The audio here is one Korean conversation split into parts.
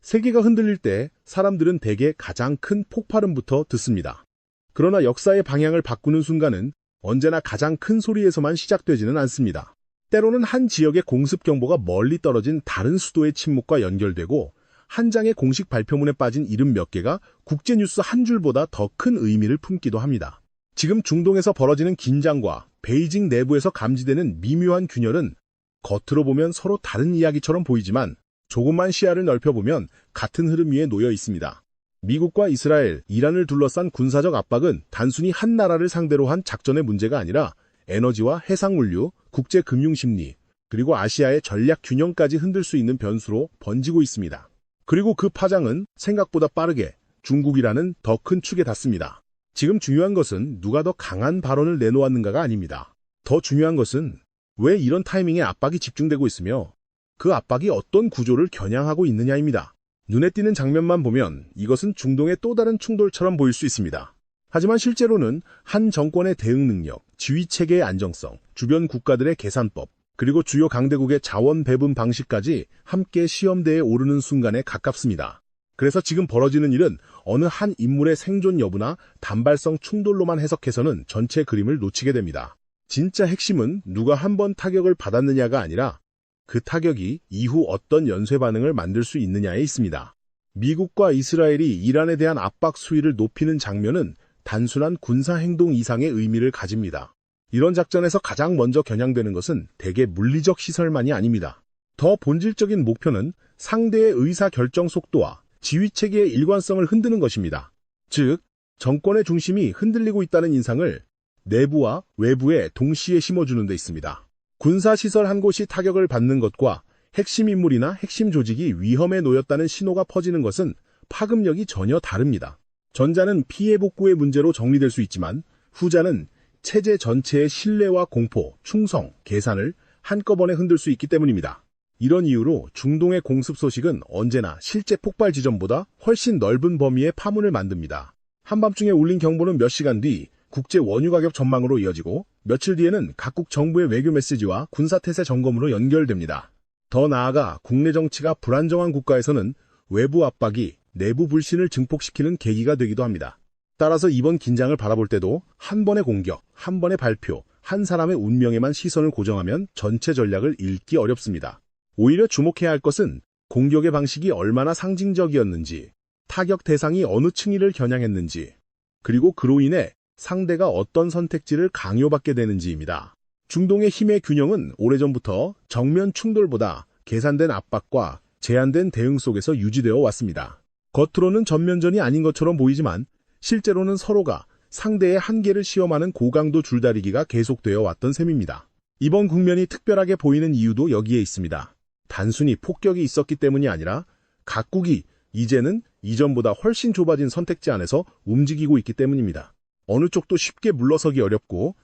세계가 흔들릴 때 사람들은 대개 가장 큰 폭발음부터 듣습니다. 그러나 역사의 방향을 바꾸는 순간은 언제나 가장 큰 소리에서만 시작되지는 않습니다. 때로는 한 지역의 공습 경보가 멀리 떨어진 다른 수도의 침묵과 연결되고 한 장의 공식 발표문에 빠진 이름 몇 개가 국제뉴스 한 줄보다 더 큰 의미를 품기도 합니다. 지금 중동에서 벌어지는 긴장과 베이징 내부에서 감지되는 미묘한 균열은 겉으로 보면 서로 다른 이야기처럼 보이지만 조금만 시야를 넓혀보면 같은 흐름 위에 놓여 있습니다. 미국과 이스라엘, 이란을 둘러싼 군사적 압박은 단순히 한 나라를 상대로 한 작전의 문제가 아니라 에너지와 해상물류, 국제금융심리, 그리고 아시아의 전략 균형까지 흔들 수 있는 변수로 번지고 있습니다. 그리고 그 파장은 생각보다 빠르게 중국이라는 더 큰 축에 닿습니다. 지금 중요한 것은 누가 더 강한 발언을 내놓았는가가 아닙니다. 더 중요한 것은 왜 이런 타이밍에 압박이 집중되고 있으며 그 압박이 어떤 구조를 겨냥하고 있느냐입니다. 눈에 띄는 장면만 보면 이것은 중동의 또 다른 충돌처럼 보일 수 있습니다. 하지만 실제로는 한 정권의 대응 능력, 지휘체계의 안정성, 주변 국가들의 계산법, 그리고 주요 강대국의 자원 배분 방식까지 함께 시험대에 오르는 순간에 가깝습니다. 그래서 지금 벌어지는 일은 어느 한 인물의 생존 여부나 단발성 충돌로만 해석해서는 전체 그림을 놓치게 됩니다. 진짜 핵심은 누가 한 번 타격을 받았느냐가 아니라 그 타격이 이후 어떤 연쇄 반응을 만들 수 있느냐에 있습니다. 미국과 이스라엘이 이란에 대한 압박 수위를 높이는 장면은 단순한 군사행동 이상의 의미를 가집니다. 이런 작전에서 가장 먼저 겨냥되는 것은 대개 물리적 시설만이 아닙니다. 더 본질적인 목표는 상대의 의사결정 속도와 지휘체계의 일관성을 흔드는 것입니다. 즉, 정권의 중심이 흔들리고 있다는 인상을 내부와 외부에 동시에 심어주는 데 있습니다. 군사시설 한 곳이 타격을 받는 것과 핵심 인물이나 핵심 조직이 위험에 놓였다는 신호가 퍼지는 것은 파급력이 전혀 다릅니다. 전자는 피해 복구의 문제로 정리될 수 있지만 후자는 체제 전체의 신뢰와 공포, 충성, 계산을 한꺼번에 흔들 수 있기 때문입니다. 이런 이유로 중동의 공습 소식은 언제나 실제 폭발 지점보다 훨씬 넓은 범위의 파문을 만듭니다. 한밤중에 울린 경보는 몇 시간 뒤 국제 원유 가격 전망으로 이어지고 며칠 뒤에는 각국 정부의 외교 메시지와 군사태세 점검으로 연결됩니다. 더 나아가 국내 정치가 불안정한 국가에서는 외부 압박이 내부 불신을 증폭시키는 계기가 되기도 합니다. 따라서 이번 긴장을 바라볼 때도 한 번의 공격, 한 번의 발표, 한 사람의 운명에만 시선을 고정하면 전체 전략을 읽기 어렵습니다. 오히려 주목해야 할 것은 공격의 방식이 얼마나 상징적이었는지, 타격 대상이 어느 층위를 겨냥했는지, 그리고 그로 인해 상대가 어떤 선택지를 강요받게 되는지입니다. 중동의 힘의 균형은 오래전부터 정면 충돌보다 계산된 압박과 제한된 대응 속에서 유지되어 왔습니다. 겉으로는 전면전이 아닌 것처럼 보이지만 실제로는 서로가 상대의 한계를 시험하는 고강도 줄다리기가 계속되어 왔던 셈입니다. 이번 국면이 특별하게 보이는 이유도 여기에 있습니다. 단순히 폭격이 있었기 때문이 아니라 각국이 이제는 이전보다 훨씬 좁아진 선택지 안에서 움직이고 있기 때문입니다. 어느 쪽도 쉽게 물러서기 어렵고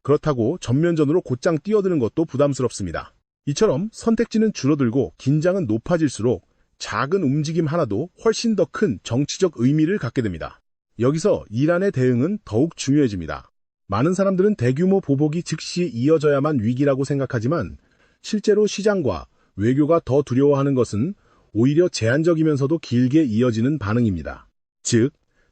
그렇다고 전면전으로 곧장 뛰어드는 것도 부담스럽습니다. 이처럼 선택지는 줄어들고 긴장은 높아질수록 작은 움직임 하나도 훨씬 더 큰 정치적 의미를 갖게 됩니다. 여기서 이란의 대응은 더욱 중요해집니다. 많은 사람들은 대규모 보복이 즉시 이어져야만 위기라고 생각하지만 실제로 시장과 외교가 더 두려워하는 것은 오히려 제한적이면서도 길게 이어지는 반응입니다. 즉,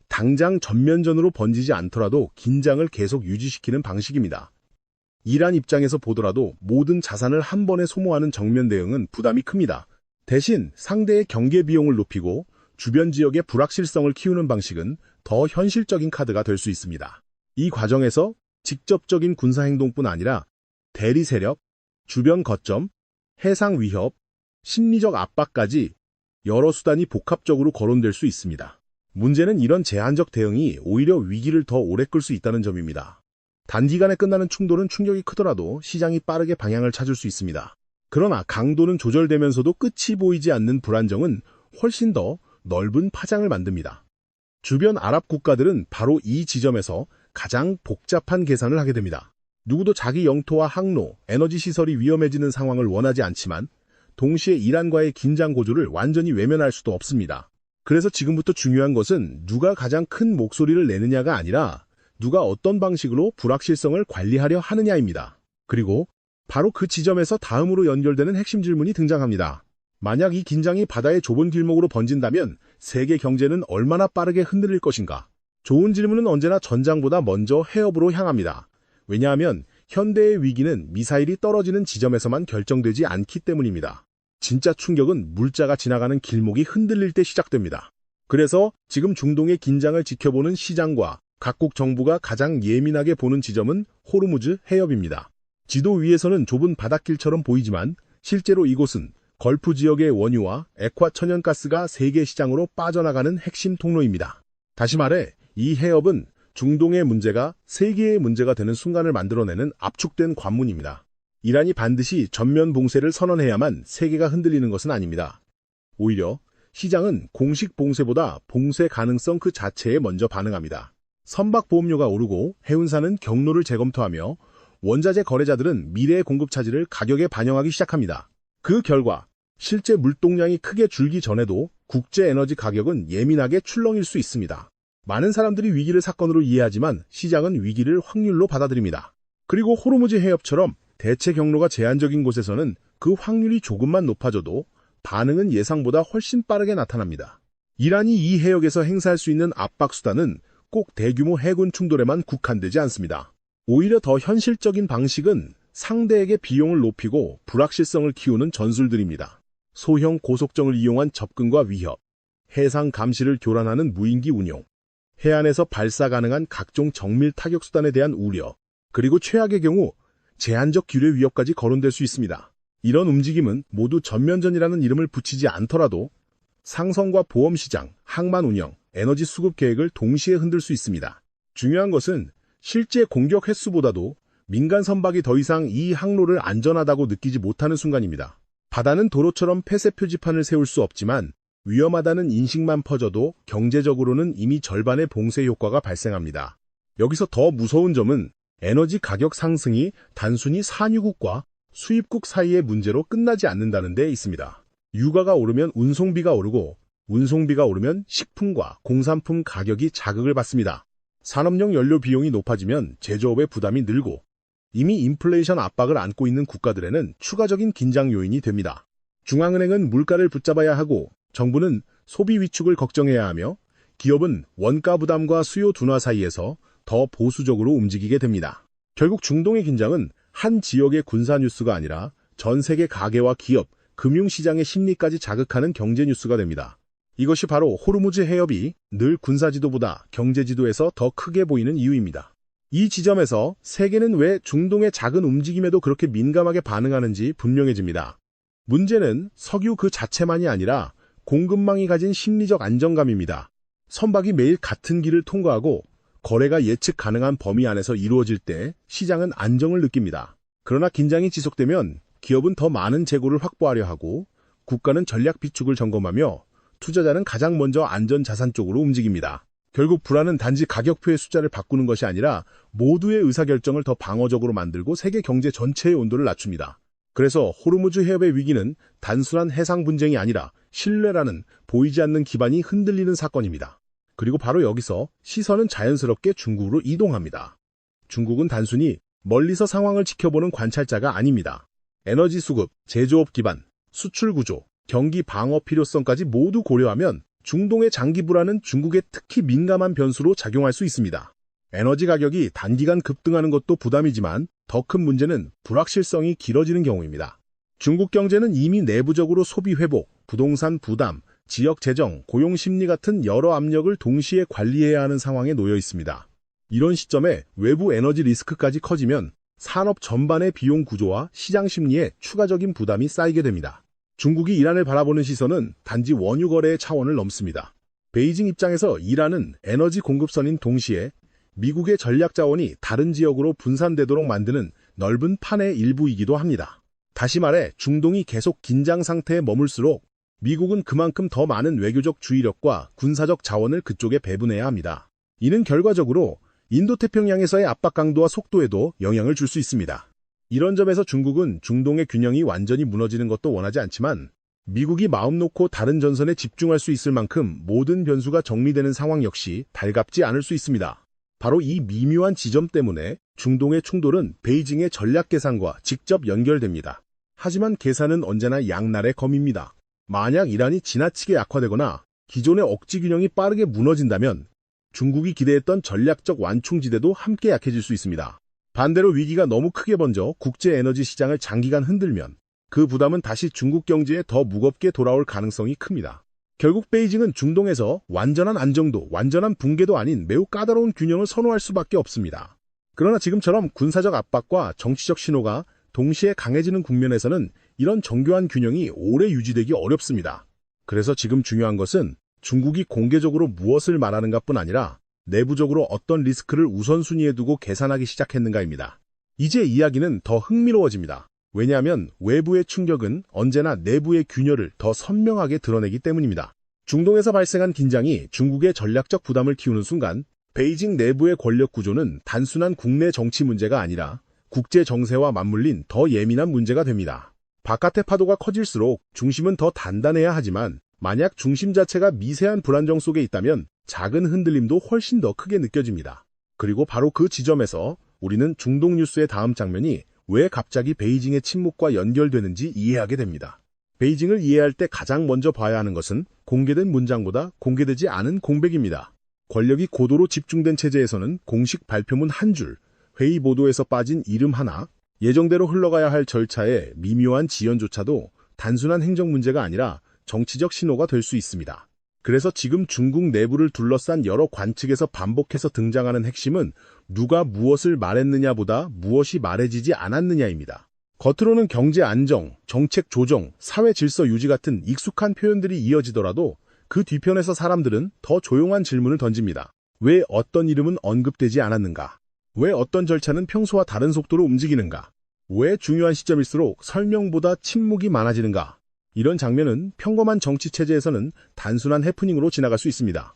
당장 전면전으로 번지지 않더라도 긴장을 계속 유지시키는 방식입니다. 이란 입장에서 보더라도 모든 자산을 한 번에 소모하는 정면 대응은 부담이 큽니다. 대신 상대의 경계 비용을 높이고 주변 지역의 불확실성을 키우는 방식은 더 현실적인 카드가 될 수 있습니다. 이 과정에서 직접적인 군사행동뿐 아니라 대리 세력, 주변 거점, 해상 위협, 심리적 압박까지 여러 수단이 복합적으로 거론될 수 있습니다. 문제는 이런 제한적 대응이 오히려 위기를 더 오래 끌 수 있다는 점입니다. 단기간에 끝나는 충돌은 충격이 크더라도 시장이 빠르게 방향을 찾을 수 있습니다. 그러나 강도는 조절되면서도 끝이 보이지 않는 불안정은 훨씬 더 넓은 파장을 만듭니다. 주변 아랍 국가들은 바로 이 지점에서 가장 복잡한 계산을 하게 됩니다. 누구도 자기 영토와 항로, 에너지 시설이 위험해지는 상황을 원하지 않지만 동시에 이란과의 긴장 고조를 완전히 외면할 수도 없습니다. 그래서 지금부터 중요한 것은 누가 가장 큰 목소리를 내느냐가 아니라 누가 어떤 방식으로 불확실성을 관리하려 하느냐입니다. 그리고 바로 그 지점에서 다음으로 연결되는 핵심 질문이 등장합니다. 만약 이 긴장이 바다의 좁은 길목으로 번진다면 세계 경제는 얼마나 빠르게 흔들릴 것인가? 좋은 질문은 언제나 전장보다 먼저 해협으로 향합니다. 왜냐하면 현대의 위기는 미사일이 떨어지는 지점에서만 결정되지 않기 때문입니다. 진짜 충격은 물자가 지나가는 길목이 흔들릴 때 시작됩니다. 그래서 지금 중동의 긴장을 지켜보는 시장과 각국 정부가 가장 예민하게 보는 지점은 호르무즈 해협입니다. 지도 위에서는 좁은 바닷길처럼 보이지만 실제로 이곳은 걸프 지역의 원유와 액화 천연가스가 세계 시장으로 빠져나가는 핵심 통로입니다. 다시 말해 이 해협은 중동의 문제가 세계의 문제가 되는 순간을 만들어내는 압축된 관문입니다. 이란이 반드시 전면 봉쇄를 선언해야만 세계가 흔들리는 것은 아닙니다. 오히려 시장은 공식 봉쇄보다 봉쇄 가능성 그 자체에 먼저 반응합니다. 선박보험료가 오르고 해운사는 경로를 재검토하며 원자재 거래자들은 미래의 공급 차질을 가격에 반영하기 시작합니다. 그 결과 실제 물동량이 크게 줄기 전에도 국제 에너지 가격은 예민하게 출렁일 수 있습니다. 많은 사람들이 위기를 사건으로 이해하지만 시장은 위기를 확률로 받아들입니다. 그리고 호르무즈 해협처럼 대체 경로가 제한적인 곳에서는 그 확률이 조금만 높아져도 반응은 예상보다 훨씬 빠르게 나타납니다. 이란이 이 해역에서 행사할 수 있는 압박수단은 꼭 대규모 해군 충돌에만 국한되지 않습니다. 오히려 더 현실적인 방식은 상대에게 비용을 높이고 불확실성을 키우는 전술들입니다. 소형 고속정을 이용한 접근과 위협, 해상 감시를 교란하는 무인기 운용, 해안에서 발사 가능한 각종 정밀 타격 수단에 대한 우려, 그리고 최악의 경우 제한적 규례 위협까지 거론될 수 있습니다. 이런 움직임은 모두 전면전이라는 이름을 붙이지 않더라도 상성과 보험 시장, 항만 운영, 에너지 수급 계획을 동시에 흔들 수 있습니다. 중요한 것은 실제 공격 횟수보다도 민간 선박이 더 이상 이 항로를 안전하다고 느끼지 못하는 순간입니다. 바다는 도로처럼 폐쇄 표지판을 세울 수 없지만 위험하다는 인식만 퍼져도 경제적으로는 이미 절반의 봉쇄 효과가 발생합니다. 여기서 더 무서운 점은 에너지 가격 상승이 단순히 산유국과 수입국 사이의 문제로 끝나지 않는다는 데 있습니다. 유가가 오르면 운송비가 오르고 운송비가 오르면 식품과 공산품 가격이 자극을 받습니다. 산업용 연료 비용이 높아지면 제조업의 부담이 늘고 이미 인플레이션 압박을 안고 있는 국가들에는 추가적인 긴장 요인이 됩니다. 중앙은행은 물가를 붙잡아야 하고 정부는 소비 위축을 걱정해야 하며 기업은 원가 부담과 수요 둔화 사이에서 더 보수적으로 움직이게 됩니다. 결국 중동의 긴장은 한 지역의 군사 뉴스가 아니라 전 세계 가계와 기업, 금융시장의 심리까지 자극하는 경제 뉴스가 됩니다. 이것이 바로 호르무즈 해협이 늘 군사지도보다 경제지도에서 더 크게 보이는 이유입니다. 이 지점에서 세계는 왜 중동의 작은 움직임에도 그렇게 민감하게 반응하는지 분명해집니다. 문제는 석유 그 자체만이 아니라 공급망이 가진 심리적 안정감입니다. 선박이 매일 같은 길을 통과하고 거래가 예측 가능한 범위 안에서 이루어질 때 시장은 안정을 느낍니다. 그러나 긴장이 지속되면 기업은 더 많은 재고를 확보하려 하고 국가는 전략 비축을 점검하며 투자자는 가장 먼저 안전자산 쪽으로 움직입니다. 결국 불안은 단지 가격표의 숫자를 바꾸는 것이 아니라 모두의 의사결정을 더 방어적으로 만들고 세계 경제 전체의 온도를 낮춥니다. 그래서 호르무즈 해협의 위기는 단순한 해상 분쟁이 아니라 신뢰라는 보이지 않는 기반이 흔들리는 사건입니다. 그리고 바로 여기서 시선은 자연스럽게 중국으로 이동합니다. 중국은 단순히 멀리서 상황을 지켜보는 관찰자가 아닙니다. 에너지 수급, 제조업 기반, 수출 구조, 경기 방어 필요성까지 모두 고려하면 중동의 장기 불안은 중국에 특히 민감한 변수로 작용할 수 있습니다. 에너지 가격이 단기간 급등하는 것도 부담이지만 더 큰 문제는 불확실성이 길어지는 경우입니다. 중국 경제는 이미 내부적으로 소비 회복, 부동산 부담, 지역 재정, 고용 심리 같은 여러 압력을 동시에 관리해야 하는 상황에 놓여 있습니다. 이런 시점에 외부 에너지 리스크까지 커지면 산업 전반의 비용 구조와 시장 심리에 추가적인 부담이 쌓이게 됩니다. 중국이 이란을 바라보는 시선은 단지 원유 거래의 차원을 넘습니다. 베이징 입장에서 이란은 에너지 공급선인 동시에 미국의 전략 자원이 다른 지역으로 분산되도록 만드는 넓은 판의 일부이기도 합니다. 다시 말해 중동이 계속 긴장 상태에 머물수록 미국은 그만큼 더 많은 외교적 주의력과 군사적 자원을 그쪽에 배분해야 합니다. 이는 결과적으로 인도태평양에서의 압박 강도와 속도에도 영향을 줄 수 있습니다. 이런 점에서 중국은 중동의 균형이 완전히 무너지는 것도 원하지 않지만 미국이 마음 놓고 다른 전선에 집중할 수 있을 만큼 모든 변수가 정리되는 상황 역시 달갑지 않을 수 있습니다. 바로 이 미묘한 지점 때문에 중동의 충돌은 베이징의 전략 계산과 직접 연결됩니다. 하지만 계산은 언제나 양날의 검입니다. 만약 이란이 지나치게 약화되거나 기존의 억지 균형이 빠르게 무너진다면 중국이 기대했던 전략적 완충지대도 함께 약해질 수 있습니다. 반대로 위기가 너무 크게 번져 국제 에너지 시장을 장기간 흔들면 그 부담은 다시 중국 경제에 더 무겁게 돌아올 가능성이 큽니다. 결국 베이징은 중동에서 완전한 안정도, 완전한 붕괴도 아닌 매우 까다로운 균형을 선호할 수밖에 없습니다. 그러나 지금처럼 군사적 압박과 정치적 신호가 동시에 강해지는 국면에서는 이런 정교한 균형이 오래 유지되기 어렵습니다. 그래서 지금 중요한 것은 중국이 공개적으로 무엇을 말하는가뿐 아니라 내부적으로 어떤 리스크를 우선순위에 두고 계산하기 시작했는가입니다. 이제 이야기는 더 흥미로워집니다. 왜냐하면 외부의 충격은 언제나 내부의 균열을 더 선명하게 드러내기 때문입니다. 중동에서 발생한 긴장이 중국의 전략적 부담을 키우는 순간 베이징 내부의 권력 구조는 단순한 국내 정치 문제가 아니라 국제 정세와 맞물린 더 예민한 문제가 됩니다. 바깥의 파도가 커질수록 중심은 더 단단해야 하지만 만약 중심 자체가 미세한 불안정 속에 있다면 작은 흔들림도 훨씬 더 크게 느껴집니다. 그리고 바로 그 지점에서 우리는 중동 뉴스의 다음 장면이 왜 갑자기 베이징의 침묵과 연결되는지 이해하게 됩니다. 베이징을 이해할 때 가장 먼저 봐야 하는 것은 공개된 문장보다 공개되지 않은 공백입니다. 권력이 고도로 집중된 체제에서는 공식 발표문 한 줄, 회의 보도에서 빠진 이름 하나, 예정대로 흘러가야 할 절차의 미묘한 지연조차도 단순한 행정 문제가 아니라 정치적 신호가 될 수 있습니다. 그래서 지금 중국 내부를 둘러싼 여러 관측에서 반복해서 등장하는 핵심은 누가 무엇을 말했느냐보다 무엇이 말해지지 않았느냐입니다. 겉으로는 경제 안정, 정책 조정, 사회 질서 유지 같은 익숙한 표현들이 이어지더라도 그 뒤편에서 사람들은 더 조용한 질문을 던집니다. 왜 어떤 이름은 언급되지 않았는가? 왜 어떤 절차는 평소와 다른 속도로 움직이는가? 왜 중요한 시점일수록 설명보다 침묵이 많아지는가? 이런 장면은 평범한 정치 체제에서는 단순한 해프닝으로 지나갈 수 있습니다.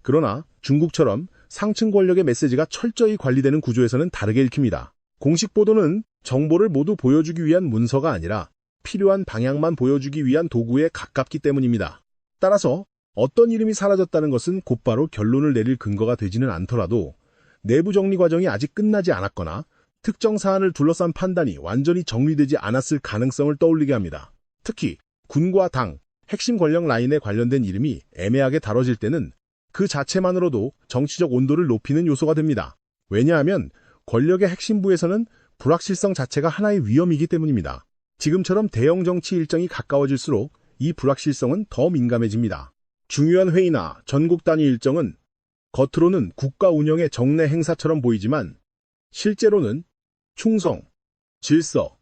그러나 중국처럼 상층 권력의 메시지가 철저히 관리되는 구조에서는 다르게 읽힙니다. 공식 보도는 정보를 모두 보여주기 위한 문서가 아니라 필요한 방향만 보여주기 위한 도구에 가깝기 때문입니다. 따라서 어떤 이름이 사라졌다는 것은 곧바로 결론을 내릴 근거가 되지는 않더라도 내부 정리 과정이 아직 끝나지 않았거나 특정 사안을 둘러싼 판단이 완전히 정리되지 않았을 가능성을 떠올리게 합니다. 특히 군과 당, 핵심 권력 라인에 관련된 이름이 애매하게 다뤄질 때는 그 자체만으로도 정치적 온도를 높이는 요소가 됩니다. 왜냐하면 권력의 핵심부에서는 불확실성 자체가 하나의 위험이기 때문입니다. 지금처럼 대형 정치 일정이 가까워질수록 이 불확실성은 더 민감해집니다. 중요한 회의나 전국 단위 일정은 겉으로는 국가 운영의 정례 행사처럼 보이지만 실제로는 충성, 질서,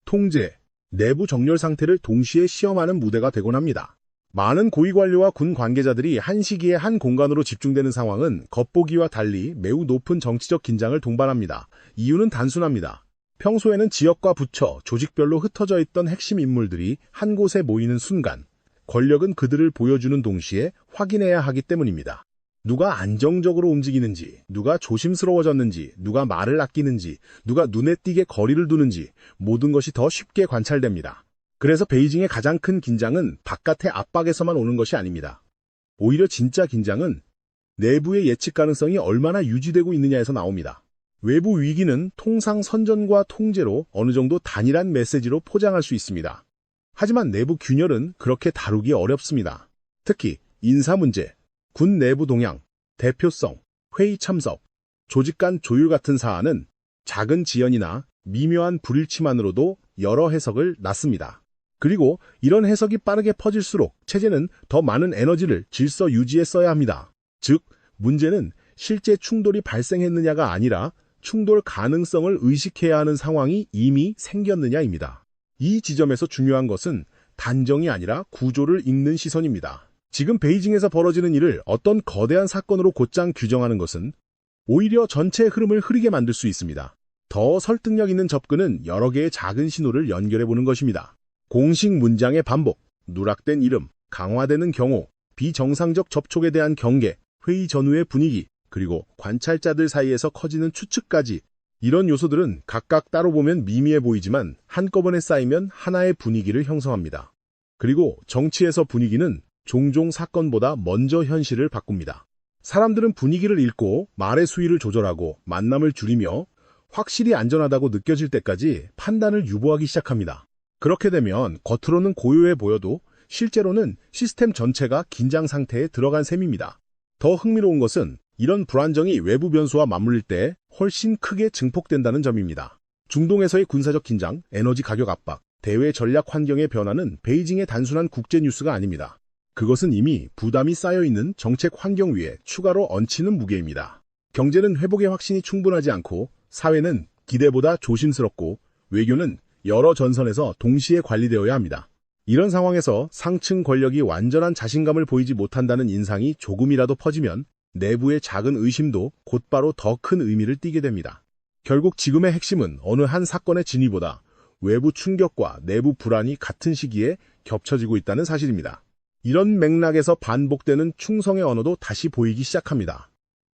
통제, 내부 정렬 상태를 동시에 시험하는 무대가 되곤 합니다. 많은 고위 관료와 군 관계자들이 한 시기에 한 공간으로 집중되는 상황은 겉보기와 달리 매우 높은 정치적 긴장을 동반합니다. 이유는 단순합니다. 평소에는 지역과 부처, 조직별로 흩어져 있던 핵심 인물들이 한 곳에 모이는 순간 권력은 그들을 보여주는 동시에 확인해야 하기 때문입니다. 누가 안정적으로 움직이는지, 누가 조심스러워졌는지, 누가 말을 아끼는지, 누가 눈에 띄게 거리를 두는지 모든 것이 더 쉽게 관찰됩니다. 그래서 베이징의 가장 큰 긴장은 바깥의 압박에서만 오는 것이 아닙니다. 오히려 진짜 긴장은 내부의 예측 가능성이 얼마나 유지되고 있느냐에서 나옵니다. 외부 위기는 통상 선전과 통제로 어느 정도 단일한 메시지로 포장할 수 있습니다. 하지만 내부 균열은 그렇게 다루기 어렵습니다. 특히 인사 문제, 군 내부 동향, 대표성, 회의 참석, 조직 간 조율 같은 사안은 작은 지연이나 미묘한 불일치만으로도 여러 해석을 낳습니다. 그리고 이런 해석이 빠르게 퍼질수록 체제는 더 많은 에너지를 질서 유지에 써야 합니다. 즉, 문제는 실제 충돌이 발생했느냐가 아니라 충돌 가능성을 의식해야 하는 상황이 이미 생겼느냐입니다. 이 지점에서 중요한 것은 단정이 아니라 구조를 읽는 시선입니다. 지금 베이징에서 벌어지는 일을 어떤 거대한 사건으로 곧장 규정하는 것은 오히려 전체 흐름을 흐리게 만들 수 있습니다. 더 설득력 있는 접근은 여러 개의 작은 신호를 연결해보는 것입니다. 공식 문장의 반복, 누락된 이름, 강화되는 경호, 비정상적 접촉에 대한 경계, 회의 전후의 분위기, 그리고 관찰자들 사이에서 커지는 추측까지 이런 요소들은 각각 따로 보면 미미해 보이지만 한꺼번에 쌓이면 하나의 분위기를 형성합니다. 그리고 정치에서 분위기는 종종 사건보다 먼저 현실을 바꿉니다. 사람들은 분위기를 읽고 말의 수위를 조절하고 만남을 줄이며 확실히 안전하다고 느껴질 때까지 판단을 유보하기 시작합니다. 그렇게 되면 겉으로는 고요해 보여도 실제로는 시스템 전체가 긴장 상태에 들어간 셈입니다. 더 흥미로운 것은 이런 불안정이 외부 변수와 맞물릴 때 훨씬 크게 증폭된다는 점입니다. 중동에서의 군사적 긴장, 에너지 가격 압박, 대외 전략 환경의 변화는 베이징의 단순한 국제 뉴스가 아닙니다. 그것은 이미 부담이 쌓여있는 정책 환경 위에 추가로 얹히는 무게입니다. 경제는 회복의 확신이 충분하지 않고 사회는 기대보다 조심스럽고 외교는 여러 전선에서 동시에 관리되어야 합니다. 이런 상황에서 상층 권력이 완전한 자신감을 보이지 못한다는 인상이 조금이라도 퍼지면 내부의 작은 의심도 곧바로 더 큰 의미를 띠게 됩니다. 결국 지금의 핵심은 어느 한 사건의 진위보다 외부 충격과 내부 불안이 같은 시기에 겹쳐지고 있다는 사실입니다. 이런 맥락에서 반복되는 충성의 언어도 다시 보이기 시작합니다.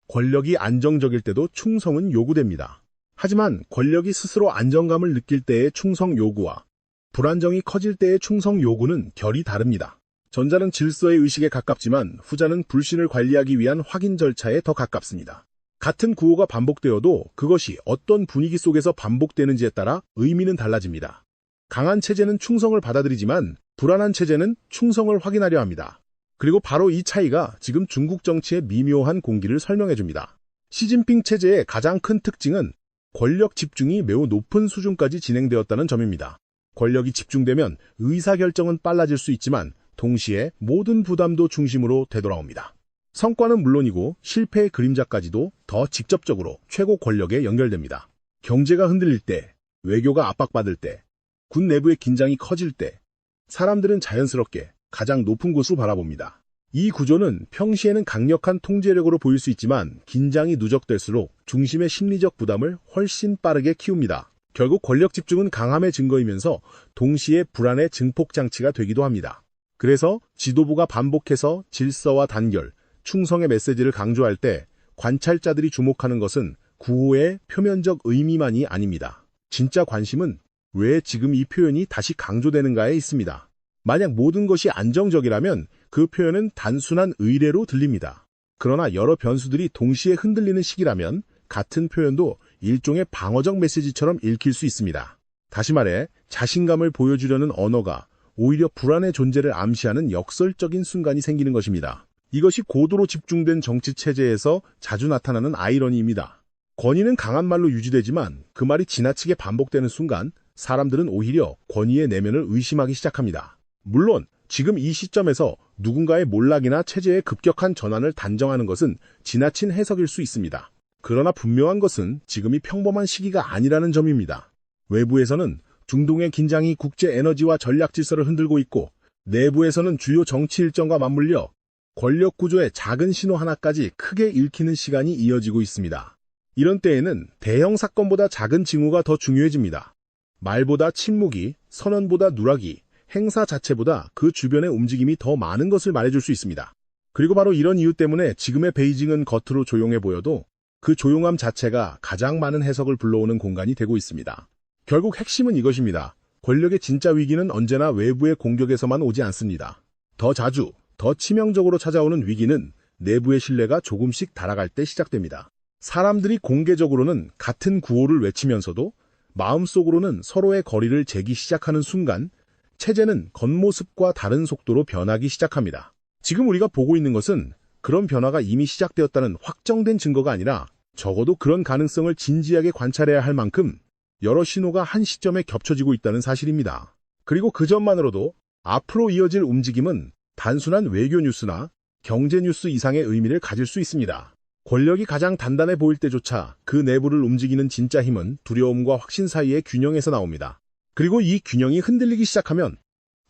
권력이 안정적일 때도 충성은 요구됩니다. 하지만 권력이 스스로 안정감을 느낄 때의 충성 요구와 불안정이 커질 때의 충성 요구는 결이 다릅니다. 전자는 질서의 의식에 가깝지만 후자는 불신을 관리하기 위한 확인 절차에 더 가깝습니다. 같은 구호가 반복되어도 그것이 어떤 분위기 속에서 반복되는지에 따라 의미는 달라집니다. 강한 체제는 충성을 받아들이지만 불안한 체제는 충성을 확인하려 합니다. 그리고 바로 이 차이가 지금 중국 정치의 미묘한 공기를 설명해줍니다. 시진핑 체제의 가장 큰 특징은 권력 집중이 매우 높은 수준까지 진행되었다는 점입니다. 권력이 집중되면 의사결정은 빨라질 수 있지만 동시에 모든 부담도 중심으로 되돌아옵니다. 성과는 물론이고 실패의 그림자까지도 더 직접적으로 최고 권력에 연결됩니다. 경제가 흔들릴 때, 외교가 압박받을 때, 군 내부의 긴장이 커질 때 사람들은 자연스럽게 가장 높은 곳으로 바라봅니다. 이 구조는 평시에는 강력한 통제력으로 보일 수 있지만 긴장이 누적될수록 중심의 심리적 부담을 훨씬 빠르게 키웁니다. 결국 권력 집중은 강함의 증거이면서 동시에 불안의 증폭장치가 되기도 합니다. 그래서 지도부가 반복해서 질서와 단결, 충성의 메시지를 강조할 때 관찰자들이 주목하는 것은 구호의 표면적 의미만이 아닙니다. 진짜 관심은 왜 지금 이 표현이 다시 강조되는가에 있습니다. 만약 모든 것이 안정적이라면 그 표현은 단순한 의례로 들립니다. 그러나 여러 변수들이 동시에 흔들리는 시기라면 같은 표현도 일종의 방어적 메시지처럼 읽힐 수 있습니다. 다시 말해 자신감을 보여주려는 언어가 오히려 불안의 존재를 암시하는 역설적인 순간이 생기는 것입니다. 이것이 고도로 집중된 정치체제에서 자주 나타나는 아이러니입니다. 권위는 강한 말로 유지되지만 그 말이 지나치게 반복되는 순간 사람들은 오히려 권위의 내면을 의심하기 시작합니다. 물론 지금 이 시점에서 누군가의 몰락이나 체제의 급격한 전환을 단정하는 것은 지나친 해석일 수 있습니다. 그러나 분명한 것은 지금이 평범한 시기가 아니라는 점입니다. 외부에서는 중동의 긴장이 국제 에너지와 전략 질서를 흔들고 있고 내부에서는 주요 정치 일정과 맞물려 권력 구조의 작은 신호 하나까지 크게 읽히는 시간이 이어지고 있습니다. 이런 때에는 대형 사건보다 작은 징후가 더 중요해집니다. 말보다 침묵이, 선언보다 누락이, 행사 자체보다 그 주변의 움직임이 더 많은 것을 말해줄 수 있습니다. 그리고 바로 이런 이유 때문에 지금의 베이징은 겉으로 조용해 보여도 그 조용함 자체가 가장 많은 해석을 불러오는 공간이 되고 있습니다. 결국 핵심은 이것입니다. 권력의 진짜 위기는 언제나 외부의 공격에서만 오지 않습니다. 더 자주, 더 치명적으로 찾아오는 위기는 내부의 신뢰가 조금씩 달아갈 때 시작됩니다. 사람들이 공개적으로는 같은 구호를 외치면서도 마음속으로는 서로의 거리를 재기 시작하는 순간 체제는 겉모습과 다른 속도로 변하기 시작합니다. 지금 우리가 보고 있는 것은 그런 변화가 이미 시작되었다는 확정된 증거가 아니라 적어도 그런 가능성을 진지하게 관찰해야 할 만큼 여러 신호가 한 시점에 겹쳐지고 있다는 사실입니다. 그리고 그 점만으로도 앞으로 이어질 움직임은 단순한 외교 뉴스나 경제 뉴스 이상의 의미를 가질 수 있습니다. 권력이 가장 단단해 보일 때조차 그 내부를 움직이는 진짜 힘은 두려움과 확신 사이의 균형에서 나옵니다. 그리고 이 균형이 흔들리기 시작하면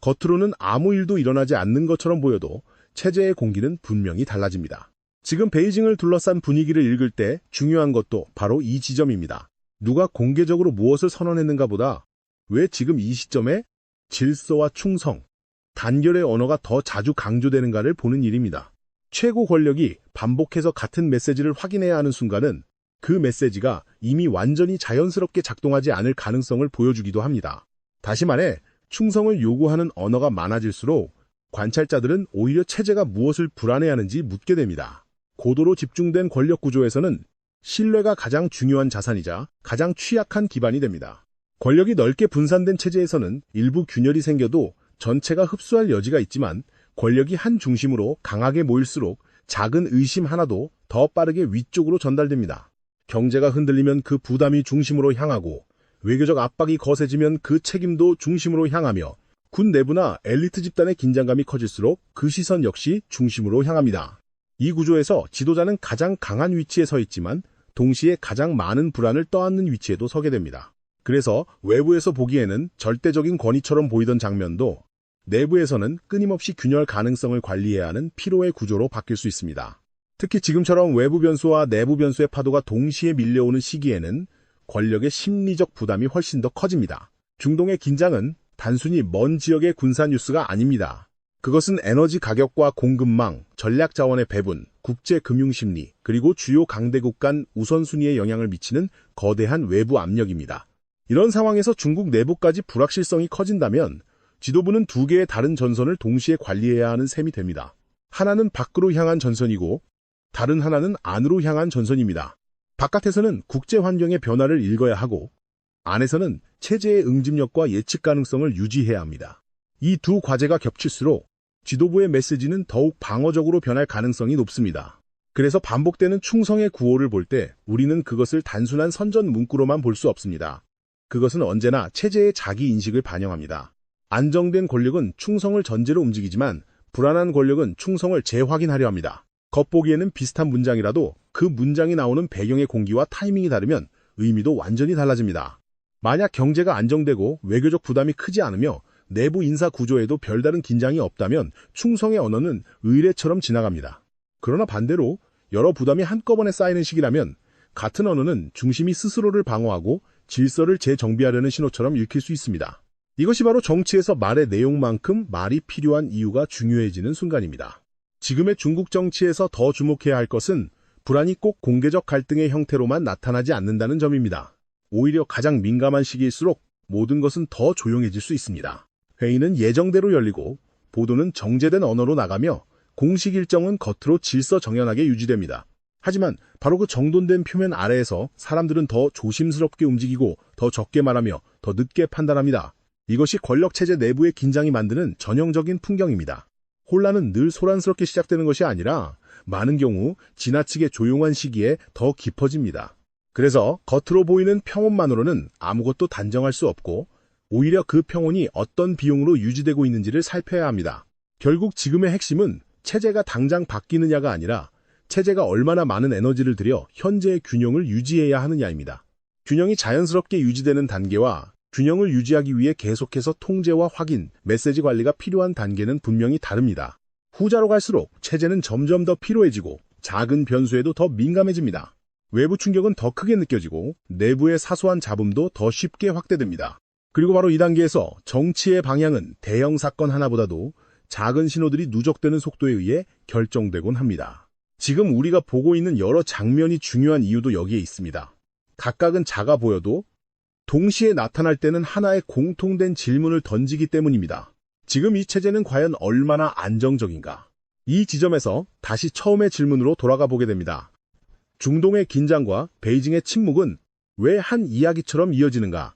겉으로는 아무 일도 일어나지 않는 것처럼 보여도 체제의 공기는 분명히 달라집니다. 지금 베이징을 둘러싼 분위기를 읽을 때 중요한 것도 바로 이 지점입니다. 누가 공개적으로 무엇을 선언했는가 보다 왜 지금 이 시점에 질서와 충성, 단결의 언어가 더 자주 강조되는가를 보는 일입니다. 최고 권력이 반복해서 같은 메시지를 확인해야 하는 순간은 그 메시지가 이미 완전히 자연스럽게 작동하지 않을 가능성을 보여주기도 합니다. 다시 말해 충성을 요구하는 언어가 많아질수록 관찰자들은 오히려 체제가 무엇을 불안해하는지 묻게 됩니다. 고도로 집중된 권력 구조에서는 신뢰가 가장 중요한 자산이자 가장 취약한 기반이 됩니다. 권력이 넓게 분산된 체제에서는 일부 균열이 생겨도 전체가 흡수할 여지가 있지만 권력이 한 중심으로 강하게 모일수록 작은 의심 하나도 더 빠르게 위쪽으로 전달됩니다. 경제가 흔들리면 그 부담이 중심으로 향하고 외교적 압박이 거세지면 그 책임도 중심으로 향하며 군 내부나 엘리트 집단의 긴장감이 커질수록 그 시선 역시 중심으로 향합니다. 이 구조에서 지도자는 가장 강한 위치에 서 있지만 동시에 가장 많은 불안을 떠안는 위치에도 서게 됩니다. 그래서 외부에서 보기에는 절대적인 권위처럼 보이던 장면도 내부에서는 끊임없이 균열 가능성을 관리해야 하는 피로의 구조로 바뀔 수 있습니다. 특히 지금처럼 외부 변수와 내부 변수의 파도가 동시에 밀려오는 시기에는 권력의 심리적 부담이 훨씬 더 커집니다. 중동의 긴장은 단순히 먼 지역의 군사 뉴스가 아닙니다. 그것은 에너지 가격과 공급망, 전략 자원의 배분, 국제 금융 심리, 그리고 주요 강대국 간 우선순위에 영향을 미치는 거대한 외부 압력입니다. 이런 상황에서 중국 내부까지 불확실성이 커진다면 지도부는 두 개의 다른 전선을 동시에 관리해야 하는 셈이 됩니다. 하나는 밖으로 향한 전선이고 다른 하나는 안으로 향한 전선입니다. 바깥에서는 국제 환경의 변화를 읽어야 하고 안에서는 체제의 응집력과 예측 가능성을 유지해야 합니다. 이 두 과제가 겹칠수록 지도부의 메시지는 더욱 방어적으로 변할 가능성이 높습니다. 그래서 반복되는 충성의 구호를 볼 때 우리는 그것을 단순한 선전 문구로만 볼 수 없습니다. 그것은 언제나 체제의 자기 인식을 반영합니다. 안정된 권력은 충성을 전제로 움직이지만 불안한 권력은 충성을 재확인하려 합니다. 겉보기에는 비슷한 문장이라도 그 문장이 나오는 배경의 공기와 타이밍이 다르면 의미도 완전히 달라집니다. 만약 경제가 안정되고 외교적 부담이 크지 않으며 내부 인사 구조에도 별다른 긴장이 없다면 충성의 언어는 의례처럼 지나갑니다. 그러나 반대로 여러 부담이 한꺼번에 쌓이는 시기라면 같은 언어는 중심이 스스로를 방어하고 질서를 재정비하려는 신호처럼 읽힐 수 있습니다. 이것이 바로 정치에서 말의 내용만큼 말이 필요한 이유가 중요해지는 순간입니다. 지금의 중국 정치에서 더 주목해야 할 것은 불안이 꼭 공개적 갈등의 형태로만 나타나지 않는다는 점입니다. 오히려 가장 민감한 시기일수록 모든 것은 더 조용해질 수 있습니다. 회의는 예정대로 열리고 보도는 정제된 언어로 나가며 공식 일정은 겉으로 질서정연하게 유지됩니다. 하지만 바로 그 정돈된 표면 아래에서 사람들은 더 조심스럽게 움직이고 더 적게 말하며 더 늦게 판단합니다. 이것이 권력체제 내부의 긴장이 만드는 전형적인 풍경입니다. 혼란은 늘 소란스럽게 시작되는 것이 아니라 많은 경우 지나치게 조용한 시기에 더 깊어집니다. 그래서 겉으로 보이는 평온만으로는 아무것도 단정할 수 없고 오히려 그 평온이 어떤 비용으로 유지되고 있는지를 살펴야 합니다. 결국 지금의 핵심은 체제가 당장 바뀌느냐가 아니라 체제가 얼마나 많은 에너지를 들여 현재의 균형을 유지해야 하느냐입니다. 균형이 자연스럽게 유지되는 단계와 균형을 유지하기 위해 계속해서 통제와 확인, 메시지 관리가 필요한 단계는 분명히 다릅니다. 후자로 갈수록 체제는 점점 더 피로해지고 작은 변수에도 더 민감해집니다. 외부 충격은 더 크게 느껴지고 내부의 사소한 잡음도 더 쉽게 확대됩니다. 그리고 바로 이 단계에서 정치의 방향은 대형 사건 하나보다도 작은 신호들이 누적되는 속도에 의해 결정되곤 합니다. 지금 우리가 보고 있는 여러 장면이 중요한 이유도 여기에 있습니다. 각각은 작아 보여도 동시에 나타날 때는 하나의 공통된 질문을 던지기 때문입니다. 지금 이 체제는 과연 얼마나 안정적인가? 이 지점에서 다시 처음의 질문으로 돌아가 보게 됩니다. 중동의 긴장과 베이징의 침묵은 왜 한 이야기처럼 이어지는가?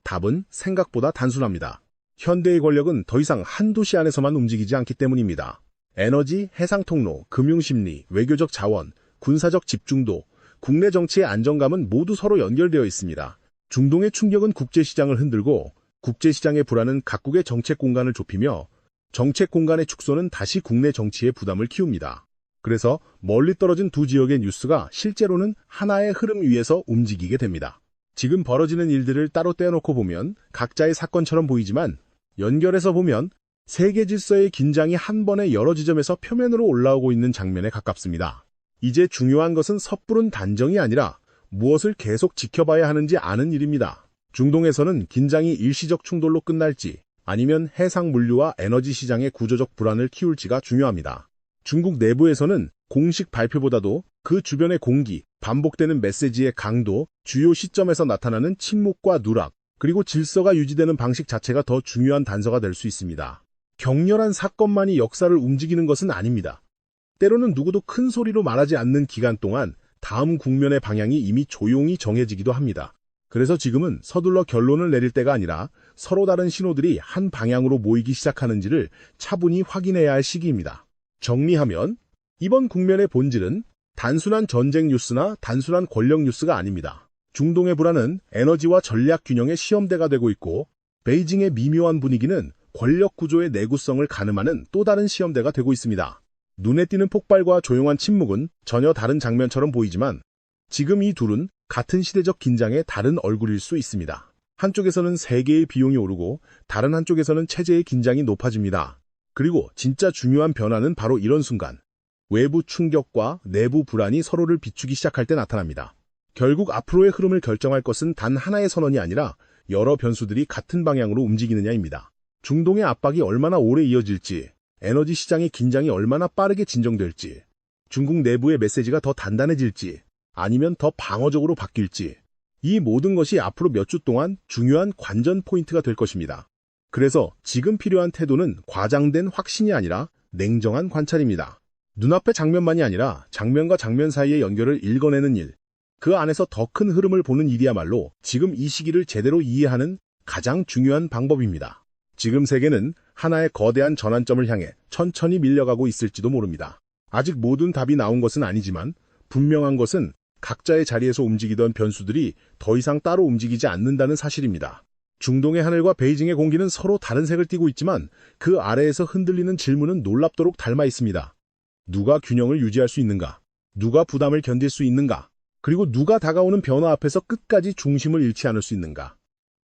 답은 생각보다 단순합니다. 현대의 권력은 더 이상 한 도시 안에서만 움직이지 않기 때문입니다. 에너지, 해상통로, 금융심리, 외교적 자원, 군사적 집중도, 국내 정치의 안정감은 모두 서로 연결되어 있습니다. 중동의 충격은 국제시장을 흔들고 국제시장의 불안은 각국의 정책 공간을 좁히며 정책 공간의 축소는 다시 국내 정치의 부담을 키웁니다. 그래서 멀리 떨어진 두 지역의 뉴스가 실제로는 하나의 흐름 위에서 움직이게 됩니다. 지금 벌어지는 일들을 따로 떼어놓고 보면 각자의 사건처럼 보이지만 연결해서 보면 세계 질서의 긴장이 한 번에 여러 지점에서 표면으로 올라오고 있는 장면에 가깝습니다. 이제 중요한 것은 섣부른 단정이 아니라 무엇을 계속 지켜봐야 하는지 아는 일입니다. 중동에서는 긴장이 일시적 충돌로 끝날지 아니면 해상 물류와 에너지 시장의 구조적 불안을 키울지가 중요합니다. 중국 내부에서는 공식 발표보다도 그 주변의 공기, 반복되는 메시지의 강도, 주요 시점에서 나타나는 침묵과 누락, 그리고 질서가 유지되는 방식 자체가 더 중요한 단서가 될 수 있습니다. 격렬한 사건만이 역사를 움직이는 것은 아닙니다. 때로는 누구도 큰 소리로 말하지 않는 기간 동안 다음 국면의 방향이 이미 조용히 정해지기도 합니다. 그래서 지금은 서둘러 결론을 내릴 때가 아니라 서로 다른 신호들이 한 방향으로 모이기 시작하는지를 차분히 확인해야 할 시기입니다. 정리하면 이번 국면의 본질은 단순한 전쟁 뉴스나 단순한 권력 뉴스가 아닙니다. 중동의 불안은 에너지와 전략 균형의 시험대가 되고 있고 베이징의 미묘한 분위기는 권력 구조의 내구성을 가늠하는 또 다른 시험대가 되고 있습니다. 눈에 띄는 폭발과 조용한 침묵은 전혀 다른 장면처럼 보이지만 지금 이 둘은 같은 시대적 긴장의 다른 얼굴일 수 있습니다. 한쪽에서는 세계의 비용이 오르고 다른 한쪽에서는 체제의 긴장이 높아집니다. 그리고 진짜 중요한 변화는 바로 이런 순간, 외부 충격과 내부 불안이 서로를 비추기 시작할 때 나타납니다. 결국 앞으로의 흐름을 결정할 것은 단 하나의 선언이 아니라 여러 변수들이 같은 방향으로 움직이느냐입니다. 중동의 압박이 얼마나 오래 이어질지, 에너지 시장의 긴장이 얼마나 빠르게 진정될지, 중국 내부의 메시지가 더 단단해질지, 아니면 더 방어적으로 바뀔지, 이 모든 것이 앞으로 몇 주 동안 중요한 관전 포인트가 될 것입니다. 그래서 지금 필요한 태도는 과장된 확신이 아니라 냉정한 관찰입니다. 눈앞의 장면만이 아니라 장면과 장면 사이의 연결을 읽어내는 일, 그 안에서 더 큰 흐름을 보는 일이야말로 지금 이 시기를 제대로 이해하는 가장 중요한 방법입니다. 지금 세계는 하나의 거대한 전환점을 향해 천천히 밀려가고 있을지도 모릅니다. 아직 모든 답이 나온 것은 아니지만 분명한 것은 각자의 자리에서 움직이던 변수들이 더 이상 따로 움직이지 않는다는 사실입니다. 중동의 하늘과 베이징의 공기는 서로 다른 색을 띠고 있지만 그 아래에서 흔들리는 질문은 놀랍도록 닮아 있습니다. 누가 균형을 유지할 수 있는가? 누가 부담을 견딜 수 있는가? 그리고 누가 다가오는 변화 앞에서 끝까지 중심을 잃지 않을 수 있는가?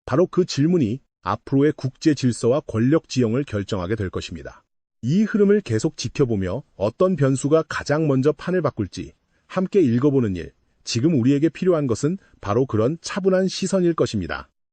바로 그 질문이 앞으로의 국제 질서와 권력 지형을 결정하게 될 것입니다. 이 흐름을 계속 지켜보며 어떤 변수가 가장 먼저 판을 바꿀지 함께 읽어보는 일, 지금 우리에게 필요한 것은 바로 그런 차분한 시선일 것입니다.